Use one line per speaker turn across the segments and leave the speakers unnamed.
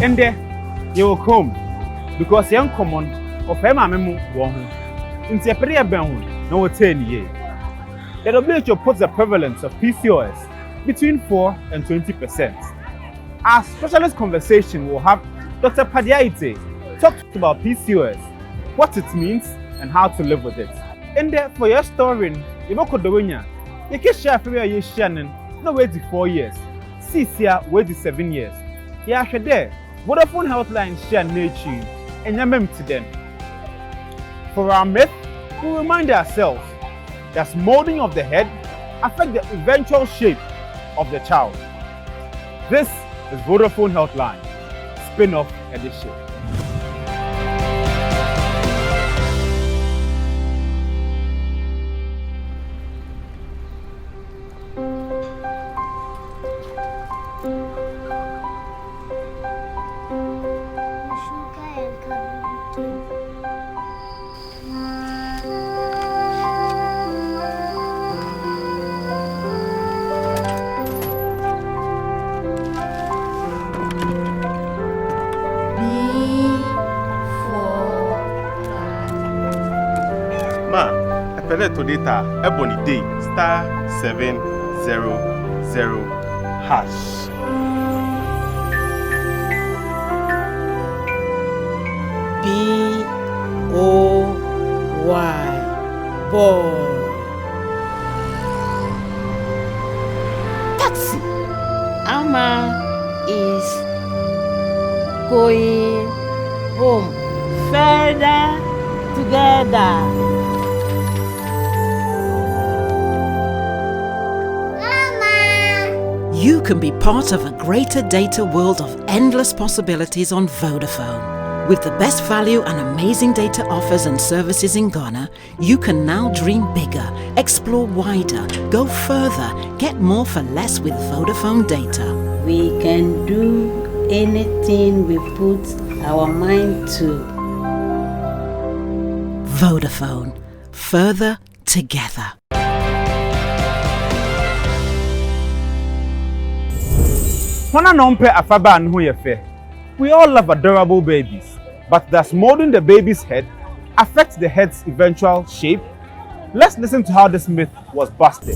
And there, you will come because young common of Emma one into a period bound no 10 years. The WHO puts the prevalence of PCOS between 4 and 20%. Our specialist conversation will have Dr. Padi Aryeetey talk about PCOS, what it means, and how to live with it. And there, for your story, you know Dawhenya, you can share for your Shannon, no wait to 4 years. 6 years, wait to 7 years. Yeah, there, Vodafone Healthline share nature, and you to them. For our myth, we remind ourselves that molding of the head affects the eventual shape of the child. This is Vodafone Healthline, Spinoff edition.
To data ebony day *700#.
BOY boy. Taxi. Ama is going home. Further together.
You can be part of a greater data world of endless possibilities on Vodafone. With the best value and amazing data offers and services in Ghana, you can now dream bigger, explore wider, go further, get more for less with Vodafone data.
We can do anything we put our mind to.
Vodafone. Further together.
We all love adorable babies, but does molding the baby's head affect the head's eventual shape? Let's listen to how this myth was busted.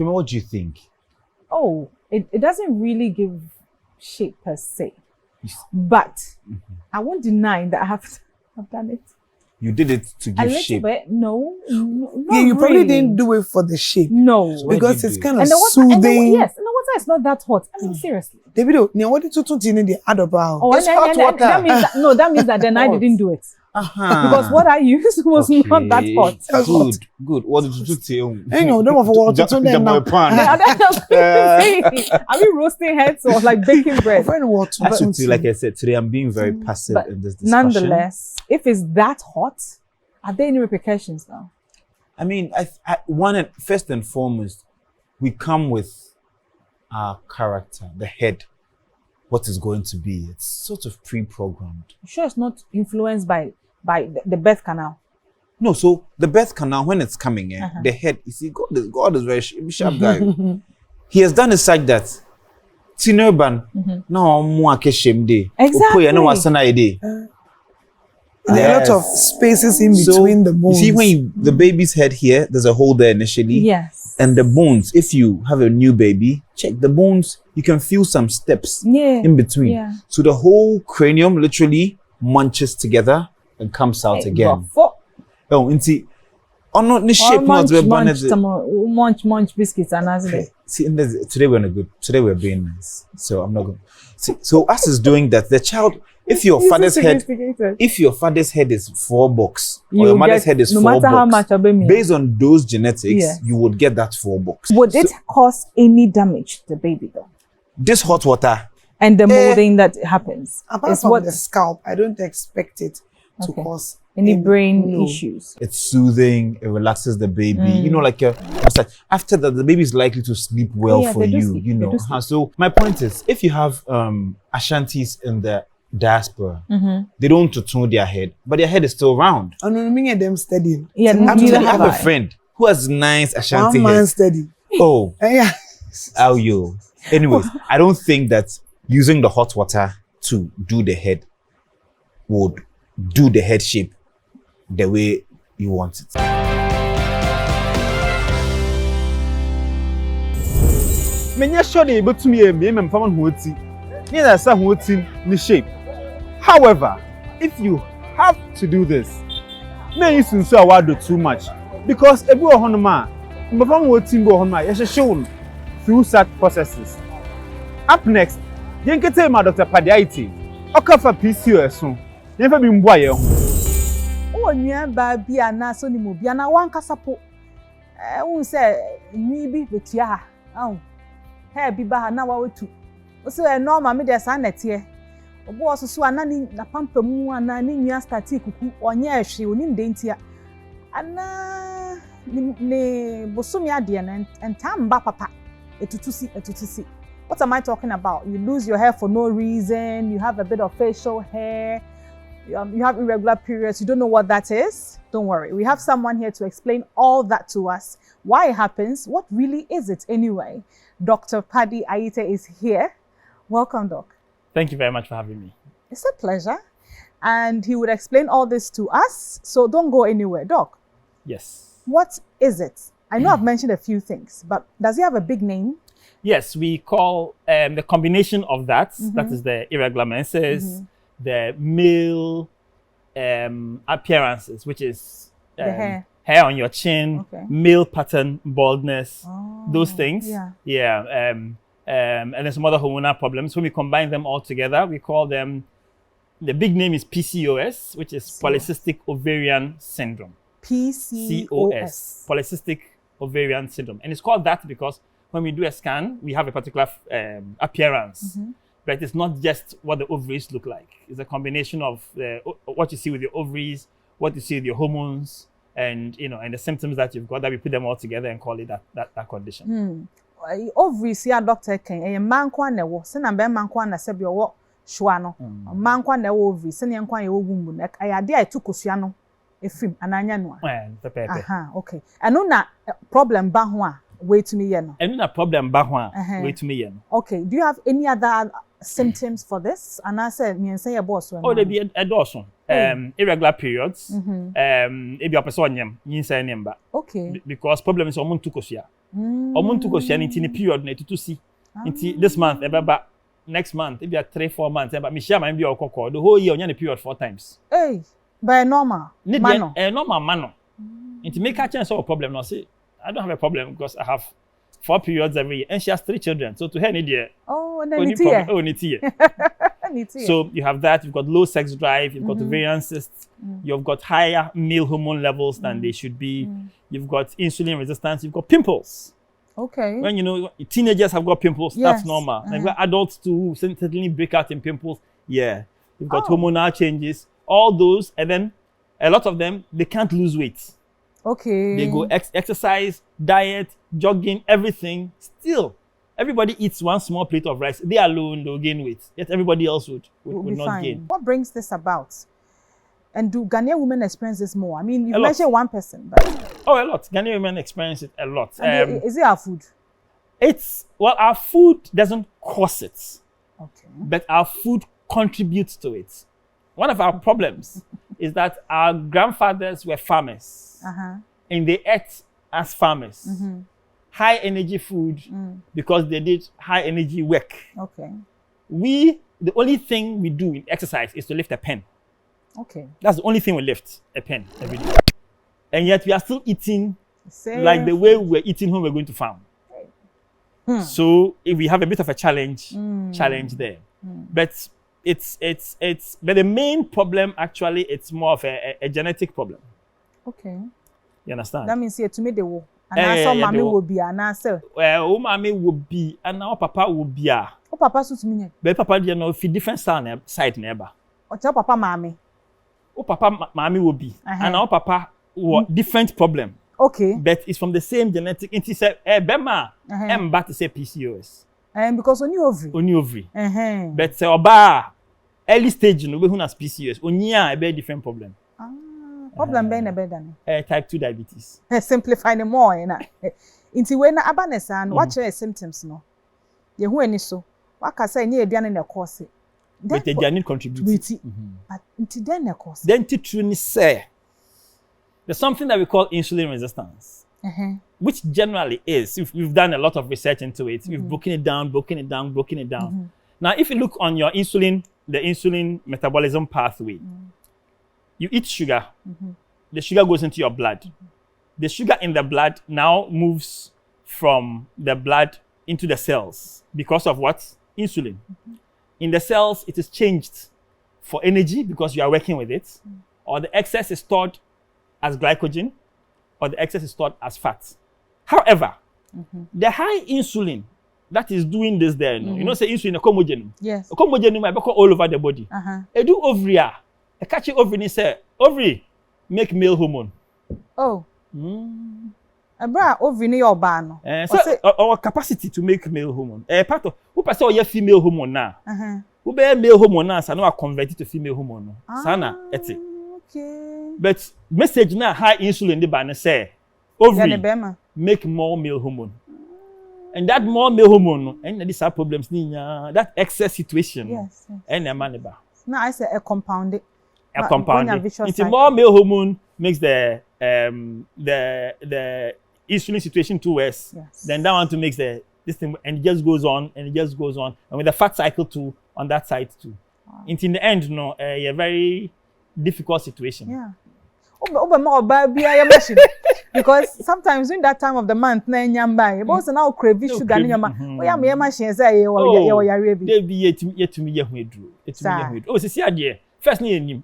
What do you think?
Oh, it doesn't really give shape per se, but I won't deny that I've done it.
You did it to give shape?
Bit, no,
yeah, you probably
really.
didn't do it for the shape.
No,
so because it's kind of
soothing. Yes, and the water is not that hot. I mean, seriously.
David, what did you do in the other brow?
Oh,
it's hot water.
That means that then I didn't do it. Because what I used was not that hot.
Good. What did you do?
Hang on, don't water to them now.
Are we roasting heads or like baking bread?
Like I said, today I'm being very passive in this discussion.
Nonetheless, if it's that hot, are there any repercussions now?
I mean, first and foremost, we come with our character, the head. What is going to be? It's sort of pre-programmed.
You sure it's not influenced by the birth canal?
No, so the birth canal, when it's coming, the head, you see, God is very sharp guy. He has done it such that Tinerban, no more shame day.
Exactly.
There are
a lot of spaces in between the bones.
You see, when the baby's head here, there's a hole there initially.
Yes.
And the bones, if you have a new baby, check the bones, you can feel some steps in between.
Yeah.
So the whole cranium literally munches together and comes out again. Oh, and see, not the shape
munch biscuits and as
see, today we're being nice. So I'm not going. See, so us is doing that. The child, if your father's head is 4 bucks, or your mother's head is 4 bucks,
how much
based on those genetics, you would get that 4 bucks.
Would it cause any damage to the baby though?
This hot water
and the molding that happens.
Apart from the scalp, I don't expect it to cause
any brain issues.
It's soothing. It relaxes the baby. You know, like after that, the baby is likely to sleep well for you.
Sleep.
You know. So my point is, if you have Ashantis in the diaspora, they don't turn their head, but their head is still round.
And I mean them studying.
Yeah,
Actually, I have a friend who has nice Ashanti
One man
head.
study.
Oh,
Yeah.
how you? Anyways, I don't think that using the hot water to do the head would do the head shape the way you want it. Menya sure they able to me mfama huoti. Neither sa huoti ni shape. However, if you have to do this, may you soon so award too much because ebu ohonoma mfama huoti mbo ohonoma ye shown through such processes. Up next, yenkete ma Dr. Padi Aryeetey. Okafa PCOS so. Yenfa bi mboa ye ho.
Onua ba bia na so ni mo bia na wan kasapo won se nwi bi betua ha aw he bi ba ha na wa wetu o se normal me de sa nete obo osusu anani na pampamu ana ni nwa start kuku onye ehwe oni ndentia ana ne bosomi ade na entamba papa etutusi. What am I talking about? You lose your hair for no reason, you have a bit of facial hair, you have irregular periods, you don't know what that is. Don't worry, we have someone here to explain all that to us, why it happens, what really is it anyway. Dr. Padi Aryeetey is here. Welcome, Doc.
Thank you very much for having me.
It's a pleasure. And he would explain all this to us, so don't go anywhere. Doc,
Yes.
what is it? I know I've mentioned a few things, but does it have a big name?
Yes, we call the combination of that, that is the irregular menses, the male appearances, which is
The
hair on your chin, male pattern baldness, those things.
Yeah.
And then some other hormonal problems. When we combine them all together, we call them, the big name is PCOS, which is polycystic ovarian syndrome.
PCOS.
Polycystic ovarian syndrome. And it's called that because when we do a scan, we have a particular appearance. But it's not just what the ovaries look like. It's a combination of what you see with your ovaries, what you see with your hormones, and and the symptoms that you've got, that we put them all together and call it that condition.
Ovaries, yeah, doctor can a man kwa na wo, se na be man kwa na se bi wo hwa no. Man kwa na wo ovaries, se ne kwa ye wo gumbu na ayade a etukosua no efim ananya no a. Okay. Anu na problem ba ho a wait to me ye no.
Anu na problem ba ho a wait to me ye no.
Okay, do you have any other symptoms for this? And I said me say your boss when.
Oh, they be a dawson. Irregular periods. Ebi opese onyem, yin say nemba.
Okay.
Because problem is omuntu kosua. Omuntu kosua ni ti period na tutusi. Nti this month ebeba, next month ebi 3-4 months eba me share my bi okoko. The whole year onya the period 4 times.
Hey, by normal.
Mano. Normal mano. Nti make a chance of a problem no say I don't have a problem because I have 4 periods every year and she has 3 children. So to her need there.
Oh, and then it's
So you have that, you've got low sex drive, you've got ovarian cysts, you've got higher male hormone levels than they should be, you've got insulin resistance, you've got pimples.
Okay.
When teenagers have got pimples, that's normal. Like adults too certainly break out in pimples. Yeah. You've got hormonal changes, all those, and then a lot of them they can't lose weight.
Okay.
They go exercise, diet, jogging, everything. Still, everybody eats one small plate of rice. They alone, they'll gain weight. Yet everybody else would not
fine.
gain.
What brings this about? And do Ghanaian women experience this more? I mean, you mentioned one person, but...
Oh, a lot. Ghanaian women experience it a lot.
Is it our food?
Our food doesn't cause it.
Okay.
But our food contributes to it. One of our problems is that our grandfathers were farmers. And they ate as farmers. High energy food because they did high energy work.
Okay.
The only thing we do in exercise is to lift a pen.
Okay.
That's the only thing we lift, a pen every day. And yet we are still eating like the way we were eating when we were going to farm. So if we have a bit of a challenge there. But but the main problem actually, it's more of a genetic problem.
Okay.
You understand?
That means to me they will. And some mommy will be an answer.
Well, mommy will be, and now papa will be.
Oh, papa suits me.
But papa, you know, if different side neighbor.
Or tell papa mommy.
O papa mommy will be and our papa will different problem.
Okay.
But it's from the same genetic. It is a bema but to say PCOS.
Because only ovary.
Only ovary. But oba early stage no we who has PCOS. Only a very different problem.
Problem be na better than
type 2 diabetes.
Simplify no more na. Inti we na abanesa no what your symptoms no. Ye hu ani so. Waka say ni aduane na cause.
But the aduane contribute.
But inti then na cause.
Then true ni say there's something that we call insulin resistance. Which generally is, if we've done a lot of research into it, we've broken it down. Now, if you look on your insulin, the insulin metabolism pathway, you eat sugar, the sugar goes into your blood. The sugar in the blood now moves from the blood into the cells because of what? Insulin. In the cells, it is changed for energy because you are working with it, or the excess is stored as glycogen, or the excess is stored as fat. However, the high insulin that is doing this there, you know, say insulin, a comogenum.
Yes.
A comogenum, I all over the body. I do ovary. I catch it ovary, say, ovary make male hormone.
Oh. Abra ovary ni your ban.
So, our capacity to make male hormone. Part of, who pass all your female hormone now? Who bear male hormone now, so now I convert it to female hormone. Sana, eti.
Okay.
But message now high insulin the banner say ovary make more male hormone. And that more male hormone and these are problems that excess situation.
Yes.
And the man
now I say a compound.
It's more male hormone makes the insulin situation too worse.
Yes.
Then that one to makes this thing and it just goes on and with the fat cycle too on that side too. Wow. In the end, no, a very difficult situation.
Yeah. Because sometimes in that time of the month, na nyamba, but also now crave sugar in your mouth. We are me machine say
they be yet to me withdraw. It's me. Oh, see idea. First name.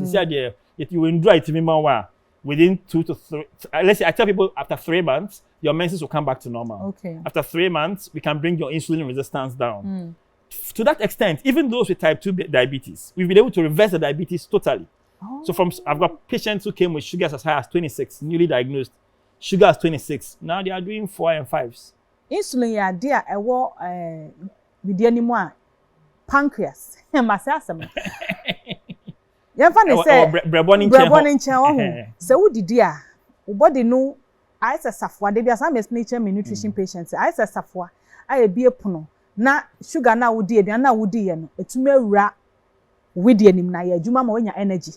See idea. Yet you will dry to me more within 2 to 3. Let's say I tell people after 3 months, your menses will come back to normal.
Okay.
After 3 months, we can bring your insulin resistance down. To that extent, even those with type 2 diabetes, we've been able to reverse the diabetes totally. So I've got patients who came with sugars as high as 26, newly diagnosed. Sugar as 26. Now they are doing 4 and 5s.
Insulin ya dia ewo with the anymore pancreas. Masasam. Yefane say brebonin chen ho. Se wo didi a, wo body no I say safwa de bia some nature nutrition patients. I say safwa I be epono. Na sugar na wo di aduan na wo di ye no etuma wura with the anim na ye adwuma ma wonya energy.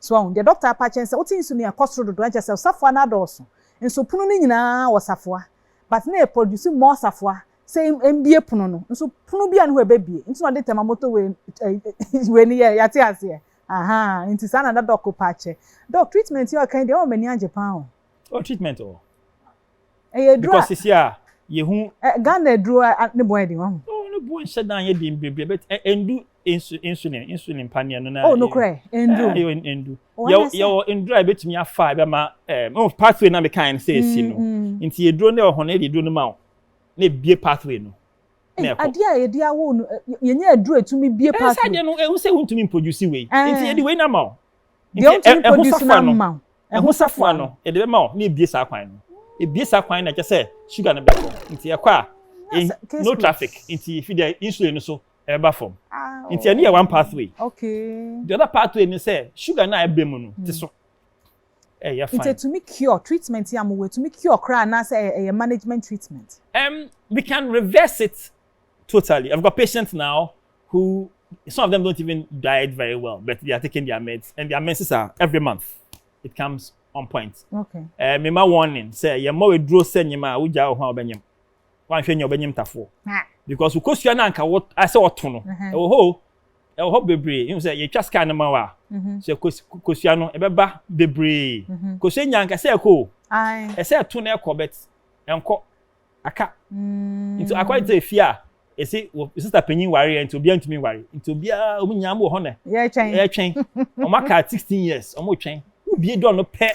So the doctor patient say what insulin akosoro do anche say safwa na doso. Nso punu ni nyina wo safwa. But na produce more safwa. Say mbie punu no. Nso punu bia no ebebie. Nso na de temamoto we ni ye yate ase. Aha, nti sana na doc pache. Doc treatment you kind dey o mani Japan.
Oh treatment oh.
Because
this year ye hu
Ghana dro ne boy di ho.
Oh no boy shut down ye dim bebre but endu insulin pania no na.
Oh no cry endu.
Endu. Yo endu I betimi afa be ma pathway na me kind say si no. Nti ye dro na ho na ye dro no ma na bie pathway no.
Adia ye dia wo no ye nya adru etumi bie pathway.
Esa de no e hu say huntumi produce we. Nti ye di we na ma.
Nti huntumi produce na ma.
Ehu safwa no e de be ma na bie sa kwan no. E bie sa kwan na je say sugar na be ko. Nti ye kwa no traffic nti if the insulin so eba form. Nti any one pathway.
Okay.
The other pathway ni say sugar na ebe mu no. Ti so. Yeah, fine.
It's to me cure treatment here am we to me cure cry na say a management treatment.
We can reverse it totally. I've got patients now who some of them don't even diet very well, but they are taking their meds and their menses are every month. It comes on point.
Okay.
Me ma warning say ye mo we draw say nyima wo ja ho obenyem. Wan hwe nya obenyem tafo. Because ukosua na anka what I say what no. E ho bebre. You say ye twa scan na ma wa. So kosua no e beba bebre. Kosua nya anka say ko.
Ai.
E say to na e ko bet enko aka. Into akwa fear. E say sister penyin worry and to be antimi worry. Into bia omunyam wo ho na.
Yeah twen.
Yeah twen. O maka 16 years. O mo twen. Be done no pe.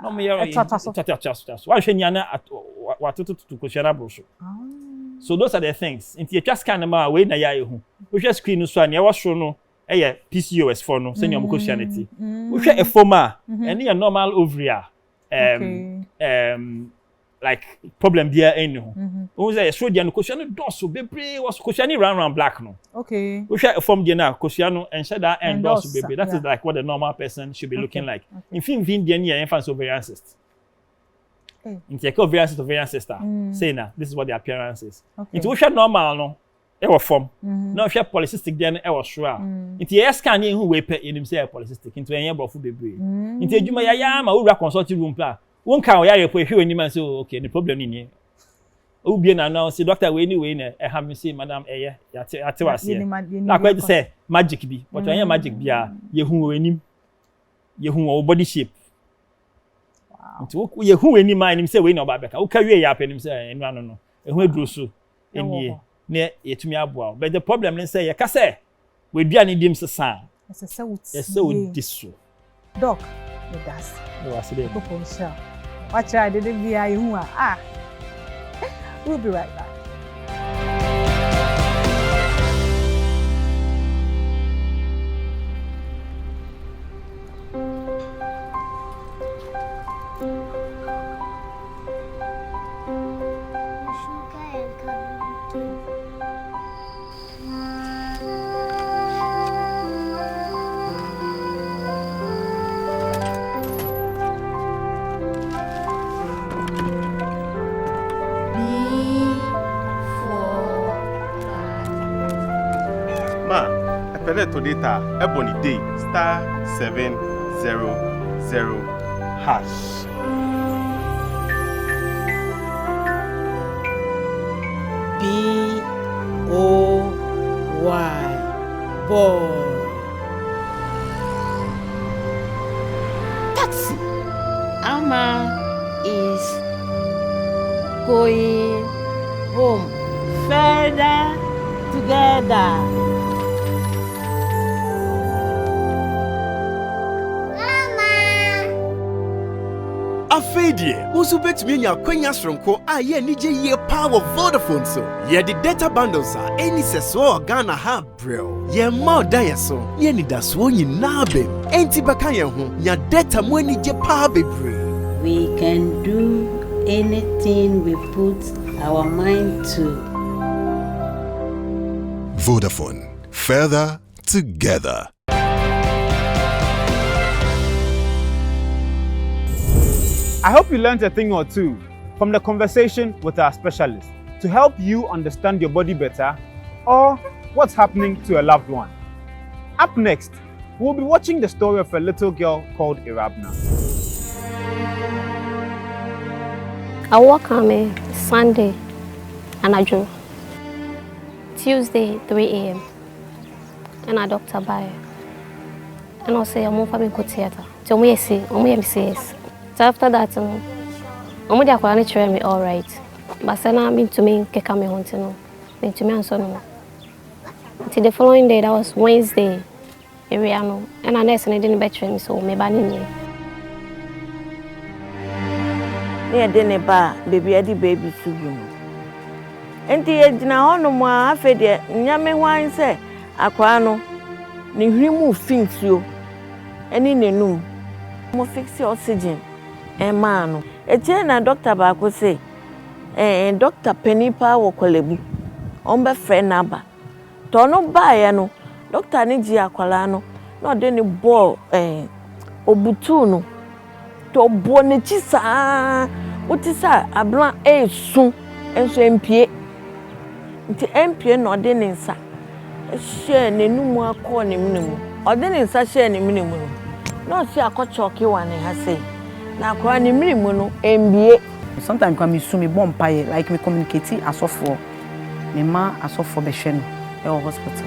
No me yaro. Why hwe nya na watoto to kosua brosho. So those are the things. Inti e twa scan na ma we na ya ehu. We hwe screen so an e wo so no PCOS for no senior Christianity. We share a former and a normal ovary. Like problem there anyhow. We say so the Christian does baby was Christian round black no.
Okay.
We share a form there now Christian and share that endorse baby. That is like what the normal person should be looking like. In film the near infant ovarian cyst. In the ovarian cyst say now this is what the appearance is. It we share normal no. Ewa form. No share polycystic there ewa sure. Into the scan who we pay in himself polycystic into any about food baby. Into juma ya ma ura consulting room plan. One can we are put here any man so okay the problem in here. O be na now say doctor we anyway na e have me say madam ya te was here. Na quite say magic be but when magic be ye hu anim. Ye hu body shape. Wow. Into ye hu anim man him say we no ba beka. O ka we ya pe him say enu ano no. E hu aduro so enie. Ne yetumi aboa. But the problem is say you say we duane dim sesa. Ese wo diso.
Doc, it does.
No aside.
Potential. Watch I didn't be I who are. We'll be right back.
To data ebony day *700#.
BOY boy. Taxi. Ama is going home. Further together.
Afedie, usu betumi nya kwanya sronko a ye nije ye power Vodafone so. Ye the data bundles are any seso Ghana ha bro. Ye ma da so. Ye ni da so nyina bem. Enti baka ye ho nya data mo ni je power bebre.
We can do anything we put our mind to.
Vodafone, further together.
I hope you learned a thing or two from the conversation with our specialist to help you understand your body better or what's happening to a loved one. Up next, we'll be watching the story of a little girl called Ewurabena.
I woke up Sunday and I drew. Tuesday 3 a.m. and I doctor by. And I say I'm going to go theater. So I'm MCS. So after that, I'm going to try me all right. But then I'm into me keka me hunting no. Into me and so no. Until the following day, that was Wednesday. Area no. And I didn't bet me so me banning me.
Near dinner bar, baby sugu. Enti ejina hono mo afede nyame wan se akwa no ne hwimu finsuo eni nenum mo fix oxygen ma no eje na doctor ba ko se doctor penipa wo kolebu on be friend naba to no ba ye no doctor ne ji akwala no na de ne ball obutu no to bo ne chi saa utisa ablan esu enso empie nti empie no de ne nsa hye ne numu akọ ne mnemu ode ne nsa hye ne mnemu no si akọchoke wa ne ha sei na akọ ne mnemu no embie.
Sometimes when me sumi bomb pie like me communicate asofo me ma asofo be hwe no e hospital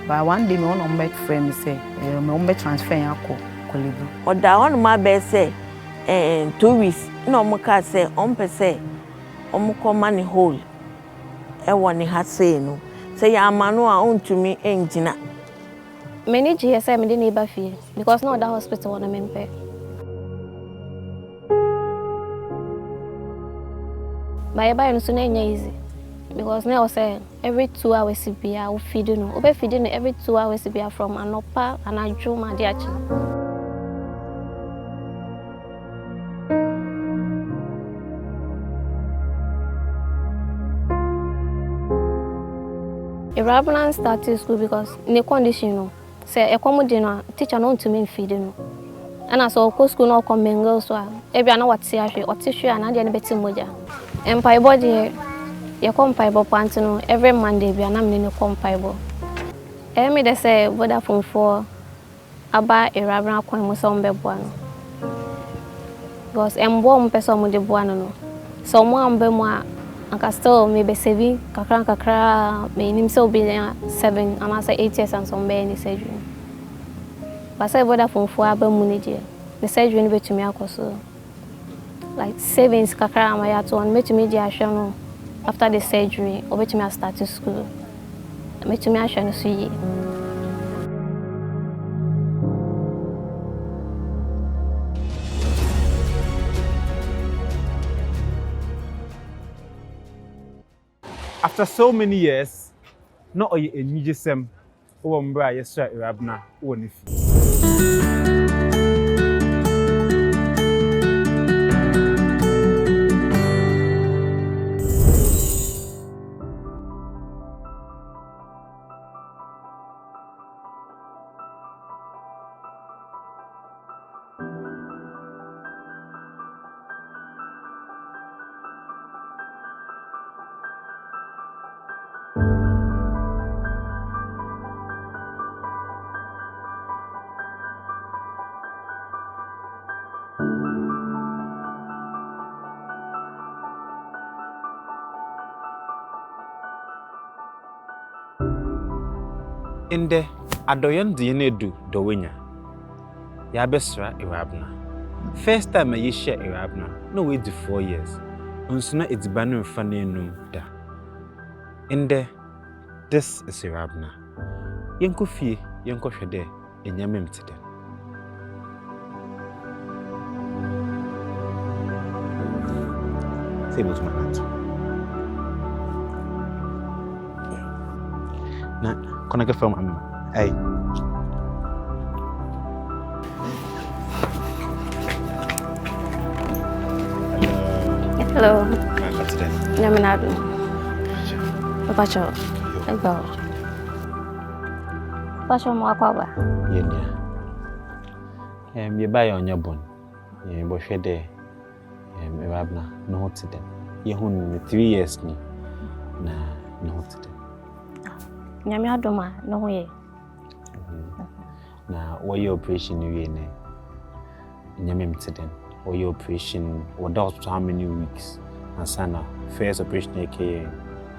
but one day me one on my friend me say me on be transfer akọ kolebu
oda on ma be say 2 weeks no mo ka say on pe say on ko money hole e woni ha say no say ya amano a ontumi engina
many GSM me dey neighbor fee because no that hospital wanna mempe. By no so na easy because now say every 2 hours be I will feed you. Obe feeding every 2 hours be from anopa and ajuma diachi. Ewurabena started school because in the condition, you know, say a common dinner teacher not to me feeding. And I saw school no come mingle so every I know what see or tissue and I didn't bet moja. And pie body you come piebo pantino every Monday be an amni come piebo. Me they say Vodafone for aba Ewurabena kwan mo so mbe boano. Because embo mo pesa mo de boano no. So mo ambe mo anka still maybe saving kakra me nim so be 7 and I say 8 years and some be any surgery. But say Vodafone for aba mu ne je. The surgery no betumi akoso. Like savings kakra ma ya to on betumi je ahwe no. After the surgery, I went to start to school. I went to me to see.
After so many years, not a new GSM, or Mbra, yes, Ewurabena, or in the Adoyan DNA do Dawhenya. Ya besra Ewurabena. First time I share Ewurabena, no wait to 4 years. Unsuna it's banu funny no da. In the this is Ewurabena. Yenko fie, yenko hwede, enyamem tede. Say what man. Na kona ka film amma. Hey.
Hello. MENA. Papa Cho. Hello. Papa Cho mo akwa.
Yenya. Me buy on your bone. Ye bo hwede. Ewurabena no hotide. Ye hun 3 years ni. Na no hotide.
Nyame adoma no ho ye.
Na what operation we ne. Nyame mtide. What operation what hospital how many weeks? And sana first operation aka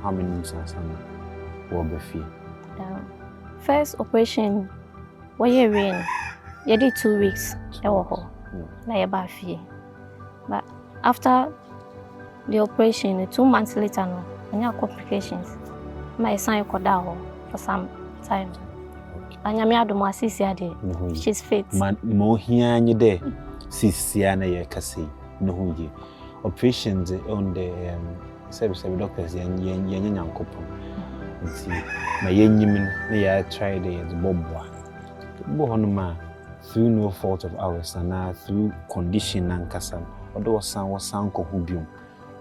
how many weeks and sana what be fee?
First operation what ye rain. You did 2 weeks. Na ye ba fee. But after the operation 2 months later no, any complications. My son koda for some time. Anyame adoma sisi ade. She's fit.
Man mo hia nye de sisi na ye kase no hu ye. Operations on the service doctors yen nyankopon. Nti ma yenyimin na ya try the bobwa. Bo honoma through no fault of ours and through condition and kasa. Odo wasan ko hubium.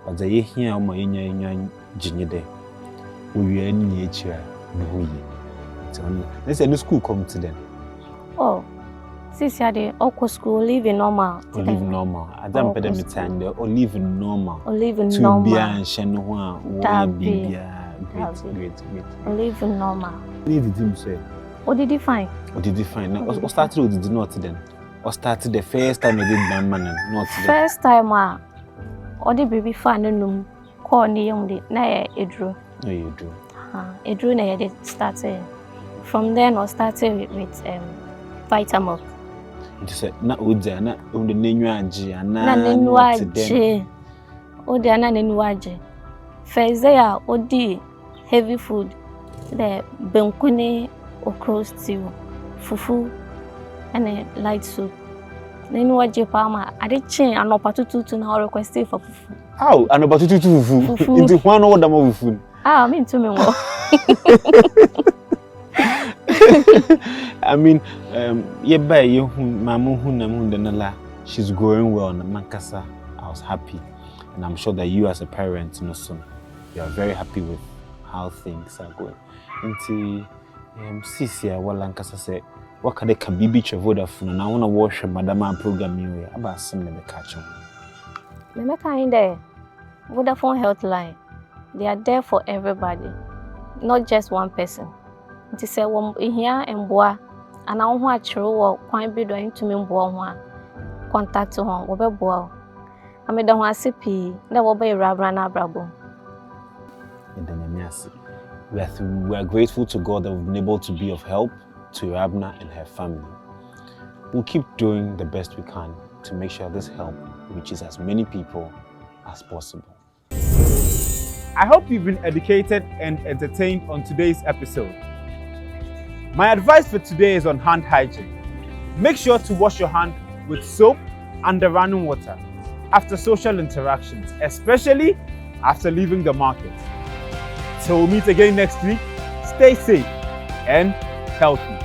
But the ye hia ma yenya jinye de. We are in nature, no ye. Let's say no school come to them.
Oh, since you had all school, living normal.
Live normal. I don't pay them time there. Or live normal.
Or living normal.
To be and shenua. Great.
Live normal.
What did you say?
What did you find?
Or started with the not then. Or started the first time I did man not
first time or the baby fan no call ni young day. Na edru.
No, you do.
Edru na did started. From then I started with Vitamilk.
It said na uja na on the nenu aji
na nenu aji. O de na nenu aji. First day odi heavy food. The benkune okra stew, fufu and a light soup. Nenu aji palma. I did change and opatutu na request for fufu.
How? And opatutu fufu. Into one order of food.
Ah, I mean to me more.
I mean, she's growing well in Mankasa. I was happy. And I'm sure that you as a parent, you are very happy with how things are going. And Sisia, what Lankasa said, what can they be beach of Vodafone? And I want to watch a Madama program here about some of the catch on.
Me kind there. Vodafone Healthline. They are there for everybody, not just one person. It is a woman here and boy, and I want to work quite be doing to me boy. Contact to home, over boy. I made the one CP, never be Ewurabena brabo.
We are grateful to God that we've been able to be of help to Ewurabena and her family. We'll keep doing the best we can to make sure this help reaches as many people as possible. I hope you've been educated and entertained on today's episode. My advice for today is on hand hygiene. Make sure to wash your hand with soap and the running water after social interactions, especially after leaving the market. Till we meet again next week, stay safe and healthy.